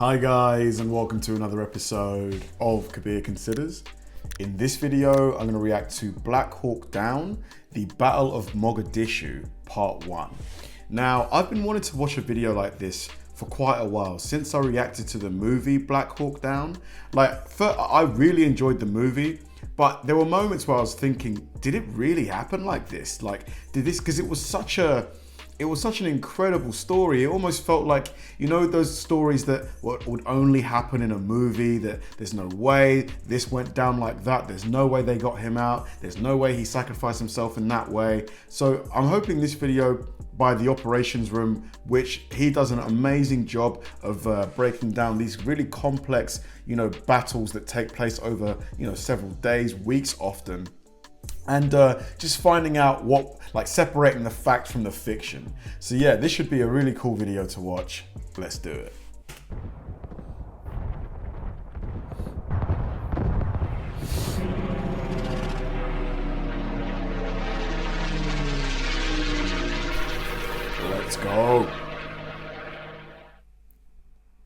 Hi guys, and welcome to another episode of Kabir Considers. In this video, I'm going to react to Black Hawk Down, the Battle of Mogadishu, Part 1. Now, I've been wanting to watch a video like this for quite a while, since I reacted to the movie Black Hawk Down. I really enjoyed the movie, but there were moments where I was thinking, did it really happen like this? Because it was such an incredible story. It almost felt like, you know, those stories that would only happen in a movie, that there's no way this went down like that. There's no way they got him out. There's no way he sacrificed himself in that way. So I'm hoping this video by the operations room, which he does an amazing job of breaking down these really complex, battles that take place over, several days, weeks often. And just finding out separating the fact from the fiction. So yeah, this should be a really cool video to watch. Let's do it. Let's go.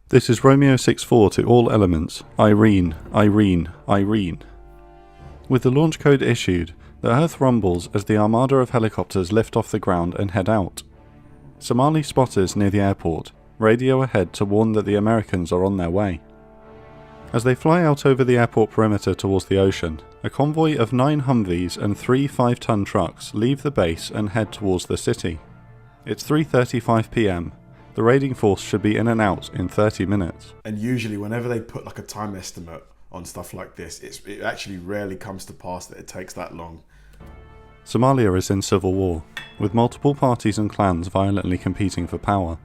This is Romeo 6-4 to all elements. Irene, Irene, Irene. With the launch code issued, the Earth rumbles as the armada of helicopters lift off the ground and head out. Somali spotters near the airport radio ahead to warn that the Americans are on their way. As they fly out over the airport perimeter towards the ocean, a convoy of 9 Humvees and 3 5-ton trucks leave the base and head towards the city. It's 3:35 PM. The raiding force should be in and out in 30 minutes. And usually whenever they put a time estimate on stuff like this, it actually rarely comes to pass that it takes that long. Somalia is in civil war, with multiple parties and clans violently competing for power.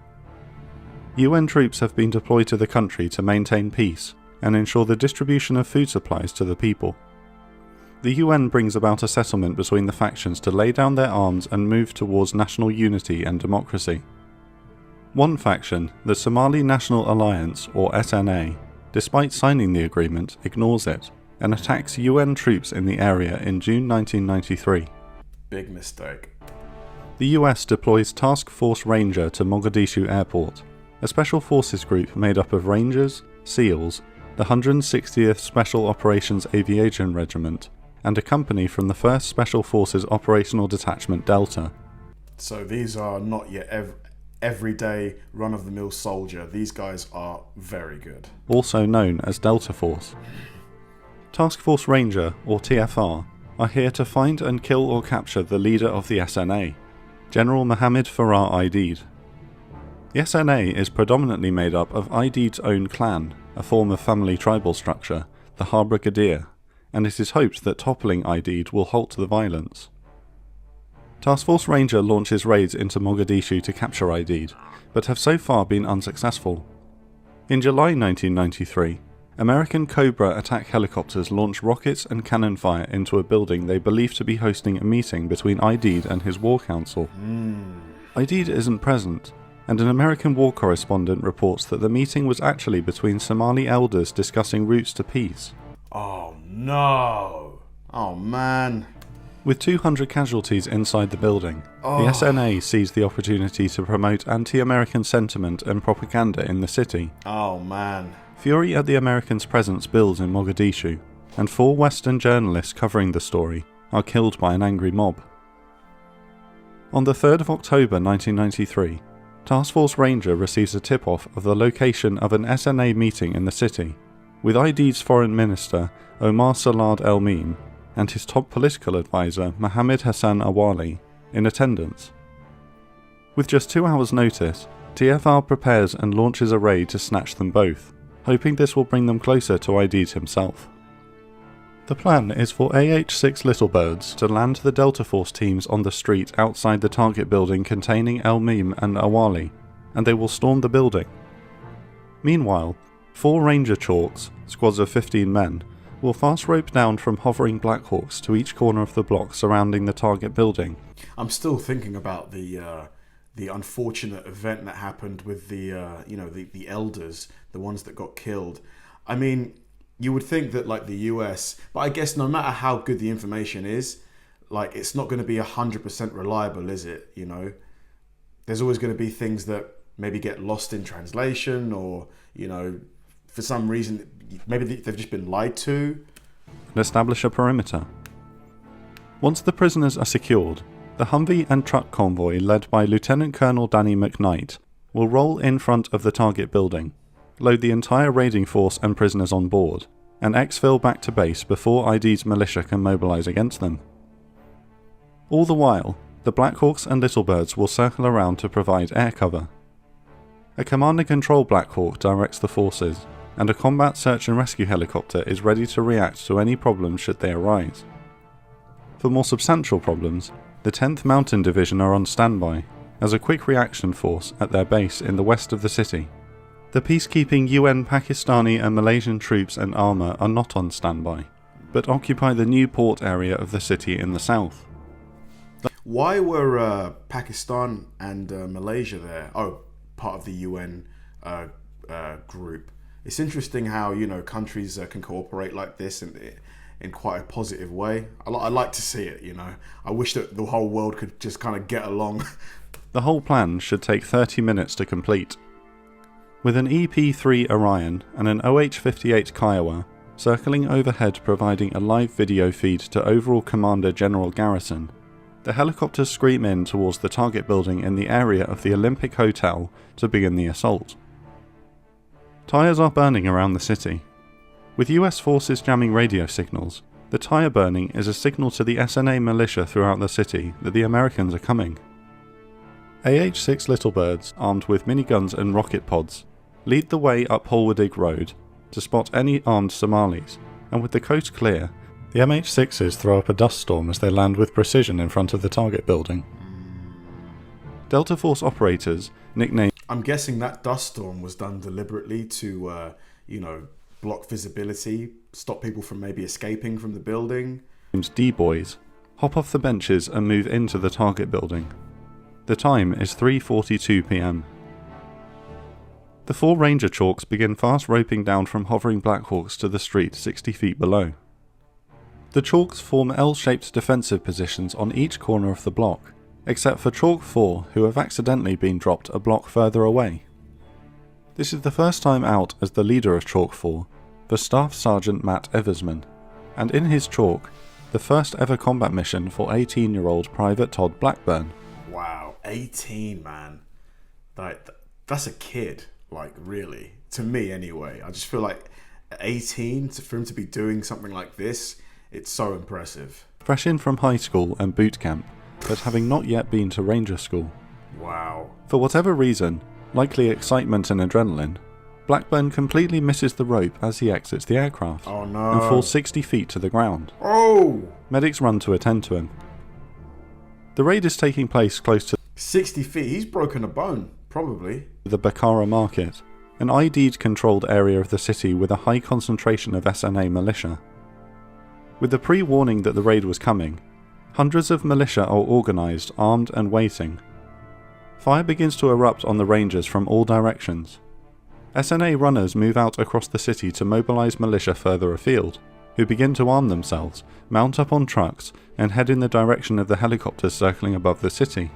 UN troops have been deployed to the country to maintain peace and ensure the distribution of food supplies to the people. The UN brings about a settlement between the factions to lay down their arms and move towards national unity and democracy. One faction, the Somali National Alliance, or SNA, despite signing the agreement, ignores it and attacks UN troops in the area in June 1993. Big mistake. The US deploys Task Force Ranger to Mogadishu Airport, a special forces group made up of Rangers, SEALs, the 160th Special Operations Aviation Regiment, and a company from the 1st Special Forces Operational Detachment Delta. So these are not your everyday run-of-the-mill soldier. These guys are very good. Also known as Delta Force. Task Force Ranger, or TFR, are here to find and kill or capture the leader of the SNA, General Mohammed Farah Aidid. The SNA is predominantly made up of Aidid's own clan, a form of family tribal structure, the Harbour Gadir, and it is hoped that toppling Aidid will halt the violence. Task Force Ranger launches raids into Mogadishu to capture Aidid, but have so far been unsuccessful. In July 1993, American Cobra attack helicopters launch rockets and cannon fire into a building they believe to be hosting a meeting between Aidid and his war council. Aidid isn't present, and an American war correspondent reports that the meeting was actually between Somali elders discussing routes to peace. Oh no! Oh man! With 200 casualties inside the building, the SNA seized the opportunity to promote anti-American sentiment and propaganda in the city. Oh man. Fury at the Americans' presence builds in Mogadishu, and 4 Western journalists covering the story are killed by an angry mob. On the 3rd of October 1993, Task Force Ranger receives a tip-off of the location of an SNA meeting in the city, with Aidid's foreign minister Omar Salad El-Meem and his top political advisor Mohammed Hassan Awali in attendance. With just 2 hours' notice, TFR prepares and launches a raid to snatch them both, hoping this will bring them closer to Aidid himself. The plan is for AH-6 Little Birds to land the Delta Force teams on the street outside the target building containing El-Meem and Awali, and they will storm the building. Meanwhile, 4 Ranger Chalks, squads of 15 men, will fast rope down from hovering Black Hawks to each corner of the block surrounding the target building. I'm still thinking about the unfortunate event that happened with the elders, the ones that got killed. I mean, you would think that the US, but I guess no matter how good the information is, it's not going to be 100% reliable, is it? There's always going to be things that maybe get lost in translation, or, you know, for some reason, maybe they've just been lied to. And establish a perimeter. Once the prisoners are secured, the Humvee and truck convoy led by Lieutenant Colonel Danny McKnight will roll in front of the target building, load the entire raiding force and prisoners on board, and exfil back to base before ID's militia can mobilise against them. All the while, the Blackhawks and Littlebirds will circle around to provide air cover. A command and control Blackhawk directs the forces, and a combat search and rescue helicopter is ready to react to any problems should they arise. For more substantial problems, the 10th Mountain Division are on standby, as a quick reaction force at their base in the west of the city. The peacekeeping UN Pakistani and Malaysian troops and armour are not on standby, but occupy the new port area of the city in the south. Why were Pakistan and Malaysia there? Oh, part of the UN group. It's interesting how, you know, countries can cooperate like this in quite a positive way. I like to see it, you know. I wish that the whole world could just kind of get along. The whole plan should take 30 minutes to complete. With an EP-3 Orion and an OH-58 Kiowa circling overhead providing a live video feed to overall Commander General Garrison, the helicopters scream in towards the target building in the area of the Olympic Hotel to begin the assault. Tyres are burning around the city. With US forces jamming radio signals, the tyre burning is a signal to the SNA militia throughout the city that the Americans are coming. AH-6 Littlebirds, armed with miniguns and rocket pods, lead the way up Holwardig Road to spot any armed Somalis, and with the coast clear, the MH6s throw up a dust storm as they land with precision in front of the target building. Delta Force operators, nicknamed I'm guessing that dust storm was done deliberately to, block visibility, stop people from maybe escaping from the building. D-Boys, hop off the benches and move into the target building. The time is 3:42 PM. The 4 Ranger Chalks begin fast roping down from hovering Blackhawks to the street 60 feet below. The Chalks form L-shaped defensive positions on each corner of the block, except for Chalk 4 who have accidentally been dropped a block further away. This is the first time out as the leader of Chalk 4, for Staff Sergeant Matt Eversman, and in his Chalk, the first ever combat mission for 18-year-old Private Todd Blackburn. Wow, 18, man. That's a kid, like, really. To me, anyway. I just feel like 18, for him to be doing something like this, it's so impressive. Fresh in from high school and boot camp, but having not yet been to Ranger School. Wow. For whatever reason, likely excitement and adrenaline, Blackburn completely misses the rope as he exits the aircraft. Oh no. And falls 60 feet to the ground. Oh! Medics run to attend to him. The raid is taking place close to 60 feet, he's broken a bone, probably. The Bakara Market, an ID'd controlled area of the city with a high concentration of SNA militia. With the pre-warning that the raid was coming, hundreds of militia are organised, armed and waiting. Fire begins to erupt on the Rangers from all directions. SNA runners move out across the city to mobilise militia further afield, who begin to arm themselves, mount up on trucks, and head in the direction of the helicopters circling above the city.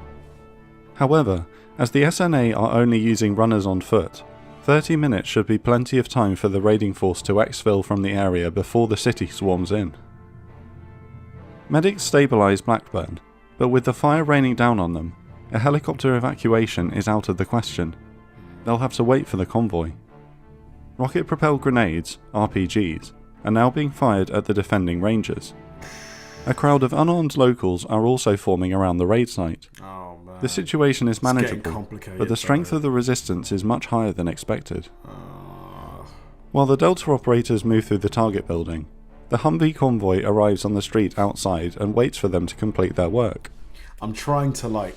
However, as the SNA are only using runners on foot, 30 minutes should be plenty of time for the raiding force to exfil from the area before the city swarms in. Medics stabilise Blackburn, but with the fire raining down on them, a helicopter evacuation is out of the question. They'll have to wait for the convoy. Rocket-propelled grenades, RPGs, are now being fired at the defending Rangers. A crowd of unarmed locals are also forming around the raid site. Oh, man. The situation is manageable, but the strength though. of the resistance is much higher than expected. While the Delta operators move through the target building, the Humvee convoy arrives on the street outside and waits for them to complete their work. I'm trying to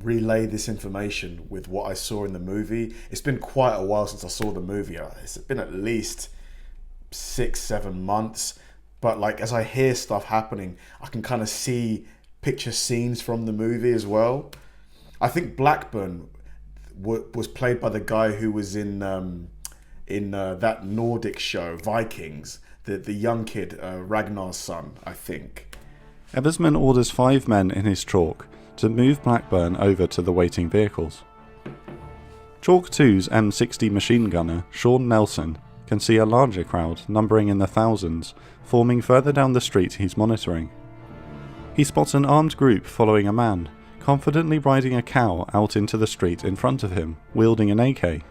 relay this information with what I saw in the movie. It's been quite a while since I saw the movie. It's been at least 6-7 months. But as I hear stuff happening, I can kind of picture scenes from the movie as well. I think Blackburn was played by the guy who was in that Nordic show, Vikings. The young kid, Ragnar's son, I think. Eversman orders 5 men in his chalk to move Blackburn over to the waiting vehicles. Chalk 2's M60 machine gunner, Sean Nelson, can see a larger crowd, numbering in the thousands, forming further down the street he's monitoring. He spots an armed group following a man, confidently riding a cow out into the street in front of him, wielding an AK. He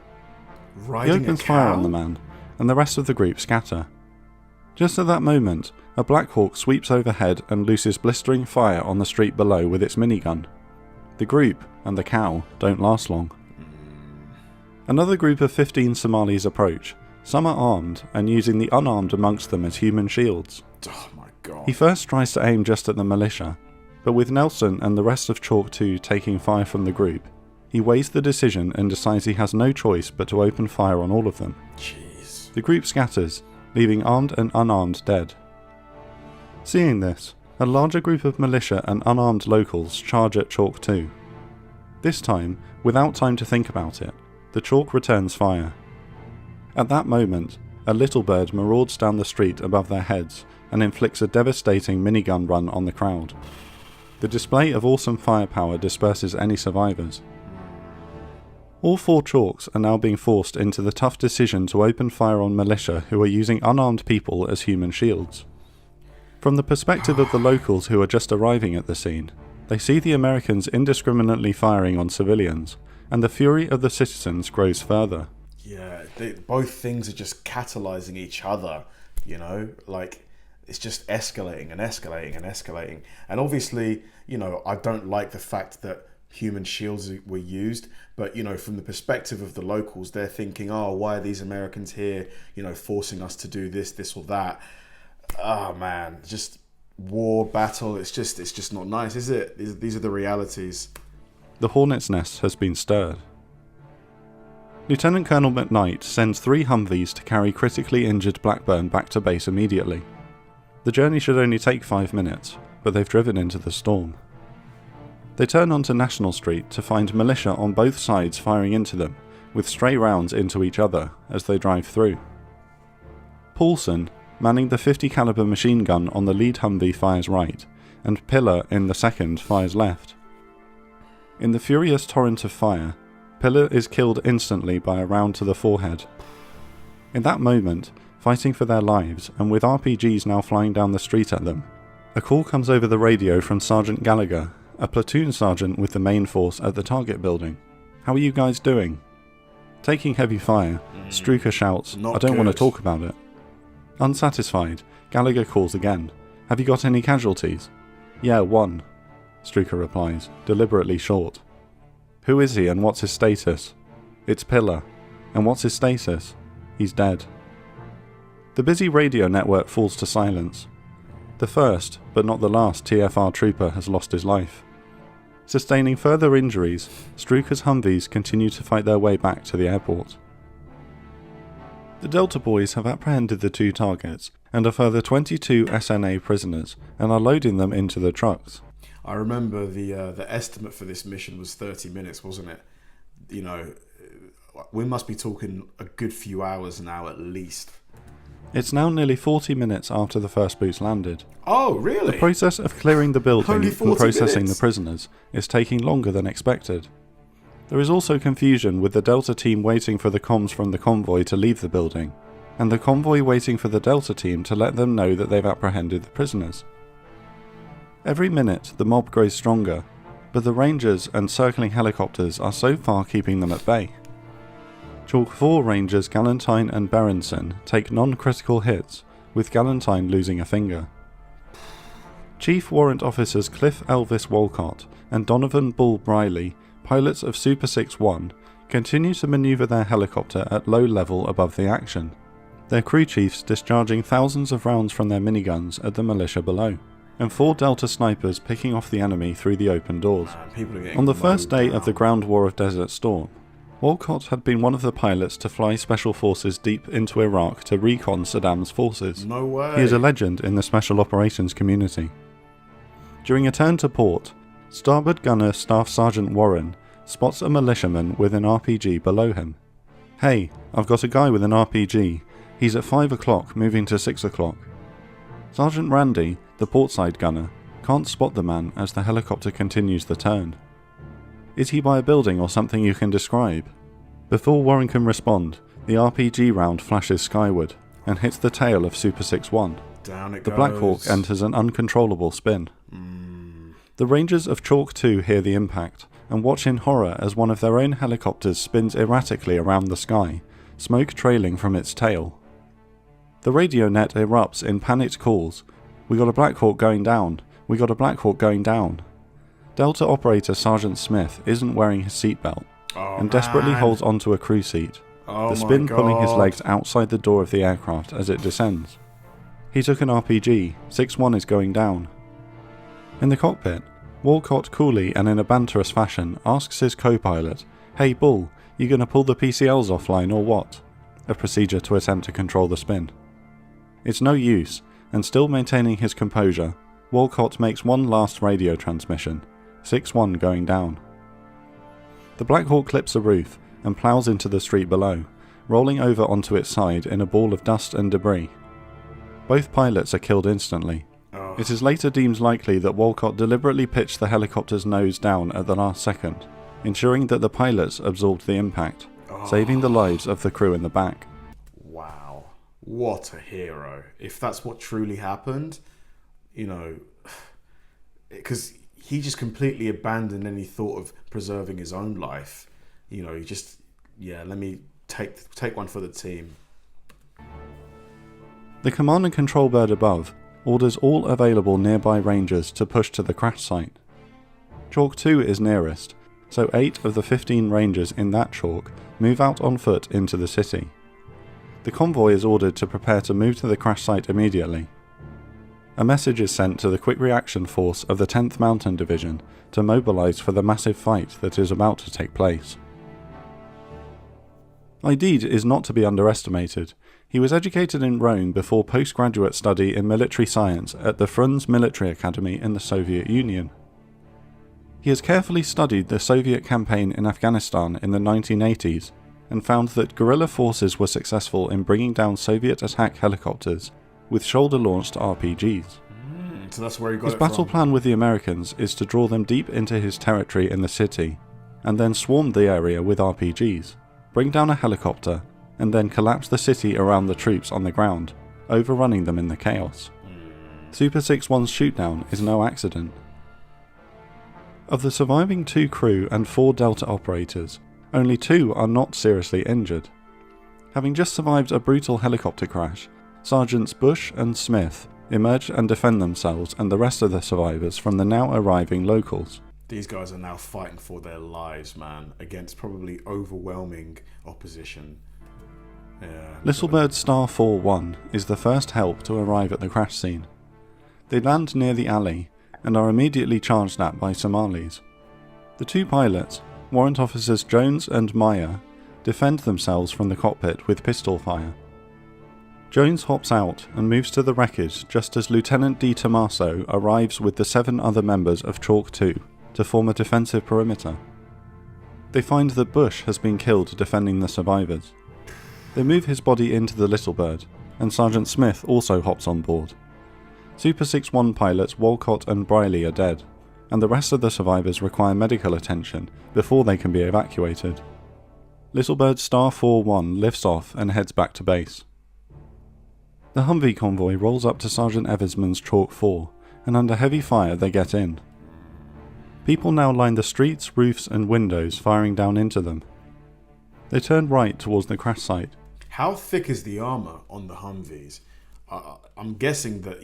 opens fire on the man, and the rest of the group scatter. Just at that moment, a Black Hawk sweeps overhead and looses blistering fire on the street below with its minigun. The group, and the cow, don't last long. Another group of 15 Somalis approach. Some are armed, and using the unarmed amongst them as human shields. Oh my god. He first tries to aim just at the militia, but with Nelson and the rest of Chalk 2 taking fire from the group, he weighs the decision and decides he has no choice but to open fire on all of them. Jeez. The group scatters, leaving armed and unarmed dead. Seeing this, a larger group of militia and unarmed locals charge at Chalk 2. This time, without time to think about it, the Chalk returns fire. At that moment, a little bird marauds down the street above their heads and inflicts a devastating minigun run on the crowd. The display of awesome firepower disperses any survivors. All 4 Chalks are now being forced into the tough decision to open fire on militia who are using unarmed people as human shields. From the perspective of the locals who are just arriving at the scene, they see the Americans indiscriminately firing on civilians, and the fury of the citizens grows further. Yeah, both things are just catalyzing each other, you know, like it's just escalating and escalating and escalating. And obviously, you know, I don't like the fact that human shields were used, but, you know, from the perspective of the locals, they're thinking, oh, why are these Americans here, you know, forcing us to do this or that? Oh man, just war, battle, it's just not nice, is it? These are the realities. The hornet's nest has been stirred. Lieutenant Colonel McKnight sends 3 Humvees to carry critically injured Blackburn back to base immediately. The journey should only take 5 minutes, but they've driven into the storm. They turn onto National Street to find militia on both sides firing into them, with stray rounds into each other as they drive through. Paulson, manning the .50 caliber machine gun on the lead Humvee, fires right, and Pillar in the second fires left. In the furious torrent of fire, Pillar is killed instantly by a round to the forehead. In that moment, fighting for their lives and with RPGs now flying down the street at them, a call comes over the radio from Sergeant Gallagher, a platoon sergeant with the main force at the target building. How are you guys doing? Taking heavy fire, Strucker shouts, I don't want to talk about it. Unsatisfied, Gallagher calls again. Have you got any casualties? Yeah, 1. Strucker replies, deliberately short. Who is he and what's his status? It's Pillar. And what's his status? He's dead. The busy radio network falls to silence. The first, but not the last, TFR trooper has lost his life. Sustaining further injuries, Strucker's Humvees continue to fight their way back to the airport. The Delta boys have apprehended the 2 targets and a further 22 SNA prisoners and are loading them into the trucks. I remember the estimate for this mission was 30 minutes, wasn't it? You know, we must be talking a good few hours now at least. It's now nearly 40 minutes after the first boots landed. Oh, really? The process of clearing the building and processing minutes. the prisoners is taking longer than expected. There is also confusion with the Delta team waiting for the comms from the convoy to leave the building, and the convoy waiting for the Delta team to let them know that they've apprehended the prisoners. Every minute the mob grows stronger, but the Rangers and circling helicopters are so far keeping them at bay. Chalk 4 Rangers Galantine and Berenson take non-critical hits, with Galantine losing a finger. Chief Warrant Officers Cliff Elvis Walcott and Donovan Bull Briley, pilots of Super 6-1, continue to manoeuvre their helicopter at low level above the action, their crew chiefs discharging thousands of rounds from their miniguns at the militia below, and 4 Delta snipers picking off the enemy through the open doors. On the first day of the ground war of Desert Storm, Walcott had been one of the pilots to fly special forces deep into Iraq to recon Saddam's forces. No way. He is a legend in the special operations community. During a turn to port, starboard gunner Staff Sergeant Warren spots a militiaman with an RPG below him. Hey, I've got a guy with an RPG. He's at 5 o'clock moving to 6 o'clock. Sergeant Randy, the portside gunner, can't spot the man as the helicopter continues the turn. Is he by a building or something you can describe? Before Warren can respond, the RPG round flashes skyward and hits the tail of Super 6-1. Down it The goes. Black Hawk enters an uncontrollable spin. The Rangers of Chalk 2 hear the impact and watch in horror as one of their own helicopters spins erratically around the sky, smoke trailing from its tail. The radio net erupts in panicked calls. "We got a Black Hawk going down. We got a Black Hawk going down." Delta operator Sergeant Smith isn't wearing his seatbelt and desperately holds onto a crew seat, the spin pulling his legs outside the door of the aircraft as it descends. He took an RPG, 6-1 is going down. In the cockpit, Walcott coolly and in a banterous fashion asks his co-pilot, "Hey Bull, you gonna pull the PCLs offline or what?" A procedure to attempt to control the spin. It's no use, and still maintaining his composure, Walcott makes one last radio transmission, 6-1 going down. The Black Hawk clips a roof and ploughs into the street below, rolling over onto its side in a ball of dust and debris. Both pilots are killed instantly. It is later deemed likely that Walcott deliberately pitched the helicopter's nose down at the last second, ensuring that the pilots absorbed the impact, saving the lives of the crew in the back. Wow. What a hero. If that's what truly happened, because he just completely abandoned any thought of preserving his own life. He just, let me take one for the team. The command and control bird above orders all available nearby Rangers to push to the crash site. Chalk 2 is nearest, so 8 of the 15 Rangers in that chalk move out on foot into the city. The convoy is ordered to prepare to move to the crash site immediately. A message is sent to the Quick Reaction Force of the 10th Mountain Division to mobilise for the massive fight that is about to take place. Aidid is not to be underestimated. He was educated in Rome before postgraduate study in military science at the Frunze Military Academy in the Soviet Union. He has carefully studied the Soviet campaign in Afghanistan in the 1980s and found that guerrilla forces were successful in bringing down Soviet attack helicopters with shoulder-launched RPGs. So that's where he got His it battle from. plan with the Americans is to draw them deep into his territory in the city, and then swarm the area with RPGs, bring down a helicopter, and then collapse the city around the troops on the ground, overrunning them in the chaos. Super 6-1's shootdown is no accident. Of the surviving 2 crew and 4 Delta operators, only 2 are not seriously injured. Having just survived a brutal helicopter crash, Sergeants Bush and Smith emerge and defend themselves and the rest of the survivors from the now arriving locals. These guys are now fighting for their lives, man, against probably overwhelming opposition. Little Bird Star 4-1 is the first help to arrive at the crash scene. They land near the alley and are immediately charged at by Somalis. The 2 pilots, Warrant Officers Jones and Meyer, defend themselves from the cockpit with pistol fire. Jones hops out and moves to the wreckage just as Lieutenant D. Tommaso arrives with the 7 other members of Chalk 2 to form a defensive perimeter. They find that Bush has been killed defending the survivors. They move his body into the Little Bird, and Sergeant Smith also hops on board. Super 6-1 pilots Walcott and Briley are dead, and the rest of the survivors require medical attention before they can be evacuated. Little Bird Star 4-1 lifts off and heads back to base. The Humvee convoy rolls up to Sergeant Eversman's Chalk 4, and under heavy fire they get in. People now line the streets, roofs and windows, firing down into them. They turn right towards the crash site. How thick is the armour on the Humvees? I'm guessing that,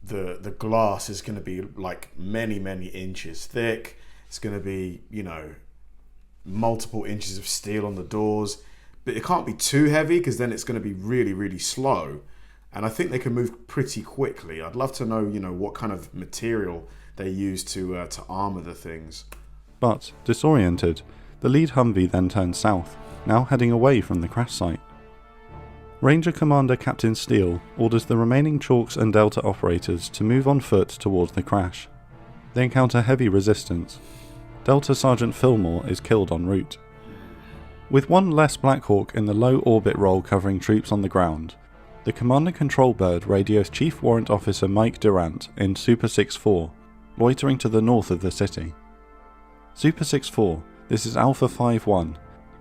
the glass is going to be like many, many inches thick. It's going to be, multiple inches of steel on the doors. But it can't be too heavy because then it's going to be really, really slow. And I think they can move pretty quickly. I'd love to know, what kind of material they use to armour the things. But, disoriented, the lead Humvee then turns south, now heading away from the crash site. Ranger Commander Captain Steele orders the remaining Chalks and Delta operators to move on foot towards the crash. They encounter heavy resistance. Delta Sergeant Fillmore is killed en route. With one less Black Hawk in the low orbit role covering troops on the ground, the Command and Control Bird radios Chief Warrant Officer Mike Durant in Super 6-4, loitering to the north of the city. Super 6-4, this is Alpha 5-1.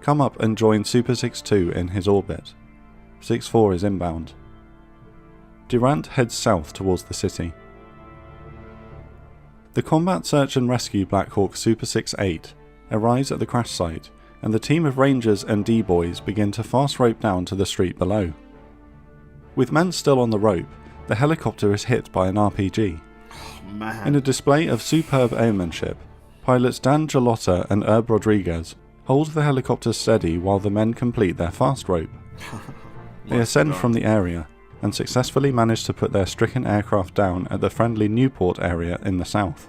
come up and join Super 6-2 in his orbit. 6-4 is inbound. Durant heads south towards the city. The Combat Search and Rescue Black Hawk Super 6-8 arrives at the crash site, and the team of Rangers and D-Boys begin to fast rope down to the street below. With men still on the rope, the helicopter is hit by an RPG. Man. In a display of superb airmanship, pilots Dan Galotta and Herb Rodriguez hold the helicopter steady while the men complete their fast rope. They ascend from the area and successfully manage to put their stricken aircraft down at the friendly Newport area in the south.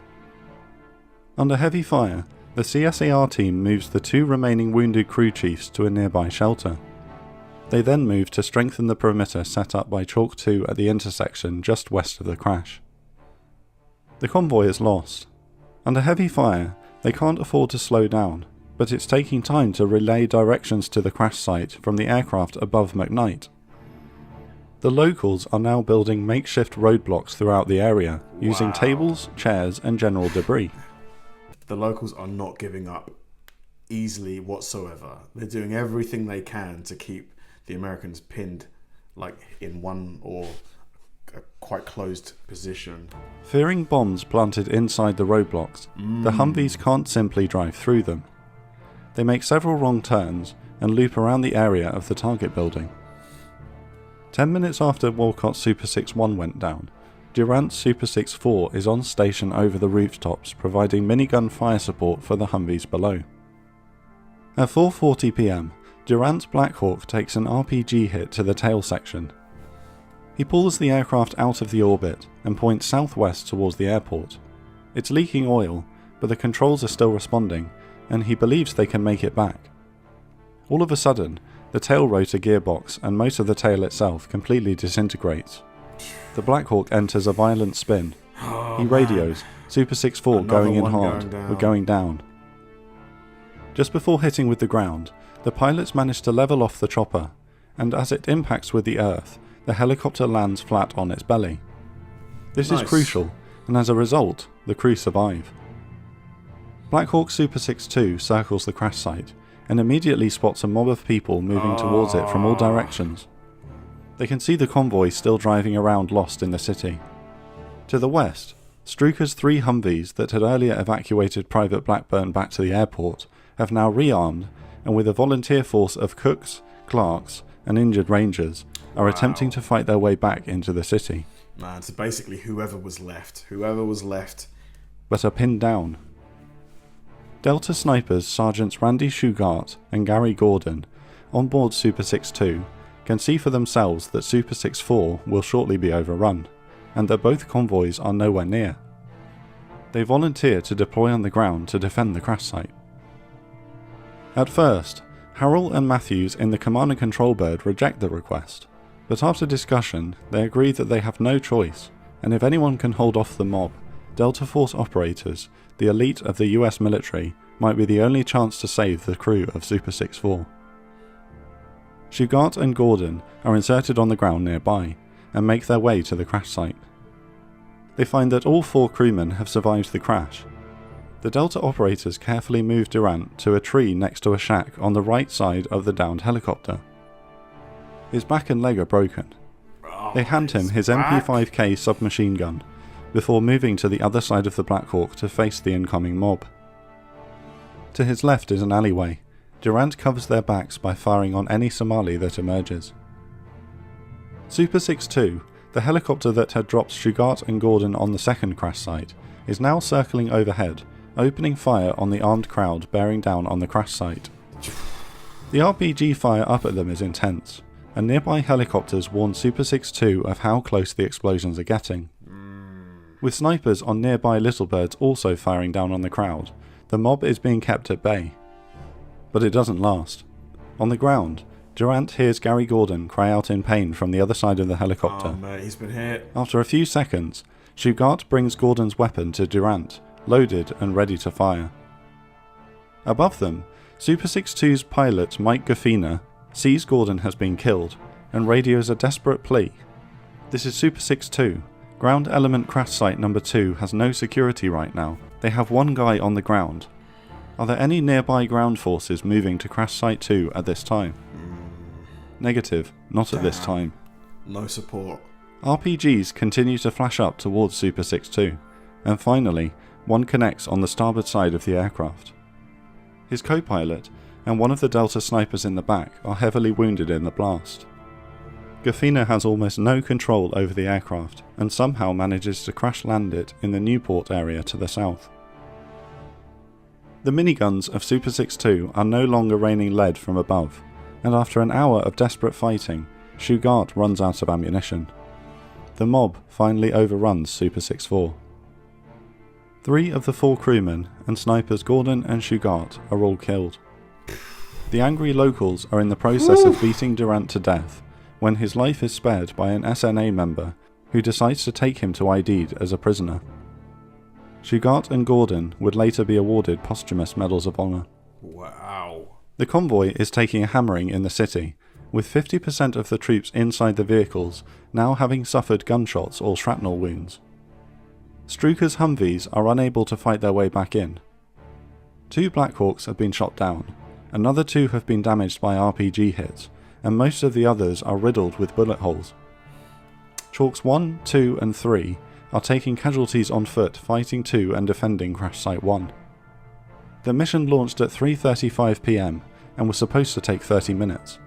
Under heavy fire, the CSAR team moves the 2 remaining wounded crew chiefs to a nearby shelter. They then move to strengthen the perimeter set up by Chalk 2 at the intersection just west of the crash. The convoy is lost. Under heavy fire, they can't afford to slow down, but it's taking time to relay directions to the crash site from the aircraft above McKnight. The locals are now building makeshift roadblocks throughout the area, using tables, chairs, and general debris. The locals are not giving up easily whatsoever. They're doing everything they can to keep the Americans pinned, like in one or a quite closed position. Fearing bombs planted inside the roadblocks, the Humvees can't simply drive through them. They make several wrong turns and loop around the area of the target building. 10 minutes after Walcott's Super 6-1 went down, Durant's Super 6-4 is on station over the rooftops providing minigun fire support for the Humvees below. At 4:40 PM, Durant's Black Hawk takes an RPG hit to the tail section. He pulls the aircraft out of the orbit and points southwest towards the airport. It's leaking oil, but the controls are still responding, and he believes they can make it back. All of a sudden, the tail rotor gearbox and most of the tail itself completely disintegrates. The Black Hawk enters a violent spin. He radios, Super 6-4 going in hard, we're going down. Just before hitting with the ground, the pilots manage to level off the chopper, and as it impacts with the earth, the helicopter lands flat on its belly. This is crucial, and as a result, the crew survive. Black Hawk Super 6-2 circles the crash site, and immediately spots a mob of people moving towards it from all directions. They can see the convoy still driving around lost in the city. To the west, Struker's 3 Humvees that had earlier evacuated Private Blackburn back to the airport have now rearmed, and with a volunteer force of cooks, clerks, and injured rangers, are attempting to fight their way back into the city. Man, so basically whoever was left, but are pinned down. Delta snipers Sergeants Randy Shugart and Gary Gordon, on board Super 6-2, can see for themselves that Super 6-4 will shortly be overrun, and that both convoys are nowhere near. They volunteer to deploy on the ground to defend the crash site. At first, Harrell and Matthews in the command and control bird reject the request, but after discussion they agree that they have no choice, and if anyone can hold off the mob, Delta Force operators, the elite of the US military, might be the only chance to save the crew of Super 6-4. Shugart and Gordon are inserted on the ground nearby, and make their way to the crash site. They find that all 4 crewmen have survived the crash. The Delta operators carefully move Durant to a tree next to a shack on the right side of the downed helicopter. His back and leg are broken. They hand him his MP5K submachine gun, before moving to the other side of the Black Hawk to face the incoming mob. To his left is an alleyway. Durant covers their backs by firing on any Somali that emerges. Super 6-2, the helicopter that had dropped Shugart and Gordon on the second crash site, is now circling overhead, opening fire on the armed crowd bearing down on the crash site. The RPG fire up at them is intense, and nearby helicopters warn Super 6-2 of how close the explosions are getting. With snipers on nearby Little Birds also firing down on the crowd, the mob is being kept at bay. But it doesn't last. On the ground, Durant hears Gary Gordon cry out in pain from the other side of the helicopter. Oh mate, he's been hit. After a few seconds, Shugart brings Gordon's weapon to Durant, loaded and ready to fire. Above them, Super 6-2's pilot Mike Gaffina sees Gordon has been killed and radios a desperate plea. This is Super 6-2. Ground element crash site number 2 has no security right now. They have one guy on the ground. Are there any nearby ground forces moving to Crash Site 2 at this time? Negative, not at this time. No support. RPGs continue to flash up towards Super 6-2, and finally, one connects on the starboard side of the aircraft. His co-pilot and one of the Delta snipers in the back are heavily wounded in the blast. Gafina has almost no control over the aircraft and somehow manages to crash land it in the Newport area to the south. The miniguns of Super 6-2 are no longer raining lead from above, and after an hour of desperate fighting, Shugart runs out of ammunition. The mob finally overruns Super 6-4. 3 of the 4 crewmen and snipers Gordon and Shugart are all killed. The angry locals are in the process of beating Durant to death when his life is spared by an SNA member who decides to take him to Aidid as a prisoner. Shugart and Gordon would later be awarded posthumous Medals of Honor. Wow. The convoy is taking a hammering in the city, with 50% of the troops inside the vehicles now having suffered gunshots or shrapnel wounds. Struker's Humvees are unable to fight their way back in. 2 Blackhawks have been shot down, another 2 have been damaged by RPG hits, and most of the others are riddled with bullet holes. Chalks 1, 2 and 3 are taking casualties on foot fighting to and defending Crash Site 1. The mission launched at 3:35 PM and was supposed to take 30 minutes.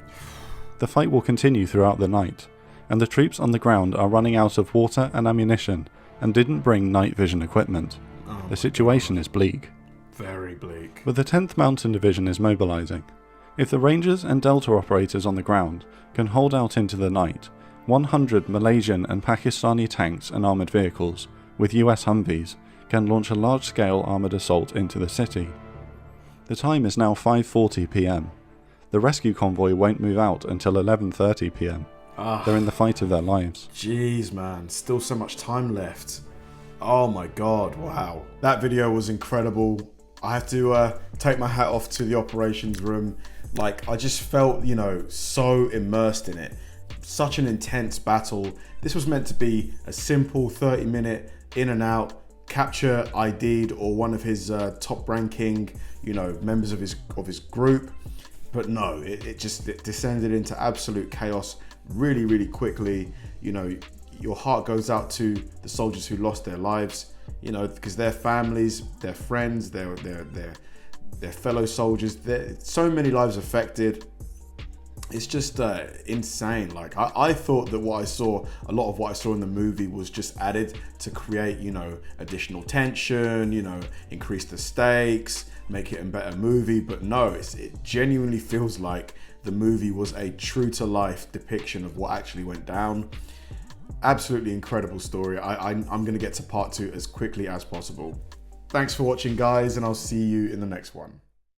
The fight will continue throughout the night, and the troops on the ground are running out of water and ammunition and didn't bring night vision equipment. The situation is bleak. Very bleak. But the 10th Mountain Division is mobilising. If the Rangers and Delta operators on the ground can hold out into the night, 100 Malaysian and Pakistani tanks and armoured vehicles, with US Humvees, can launch a large-scale armoured assault into the city. The time is now 5:40 PM. The rescue convoy won't move out until 11:30 PM. They're in the fight of their lives. Jeez, man. Still so much time left. Oh my god, wow. That video was incredible. I have to take my hat off to the operations room. Like, I just felt, so immersed in it. Such an intense battle. This was meant to be a simple 30-minute in and out, capture Aidid or one of his top-ranking, members of his group. But no, it descended into absolute chaos really, really quickly. Your heart goes out to the soldiers who lost their lives, because their families, their friends, their fellow soldiers, so many lives affected. It's just insane. Like, I thought that a lot of what I saw in the movie was just added to create, additional tension, increase the stakes, make it a better movie. But no, it genuinely feels like the movie was a true to life depiction of what actually went down. Absolutely incredible story. I'm going to get to part 2 as quickly as possible. Thanks for watching, guys, and I'll see you in the next one.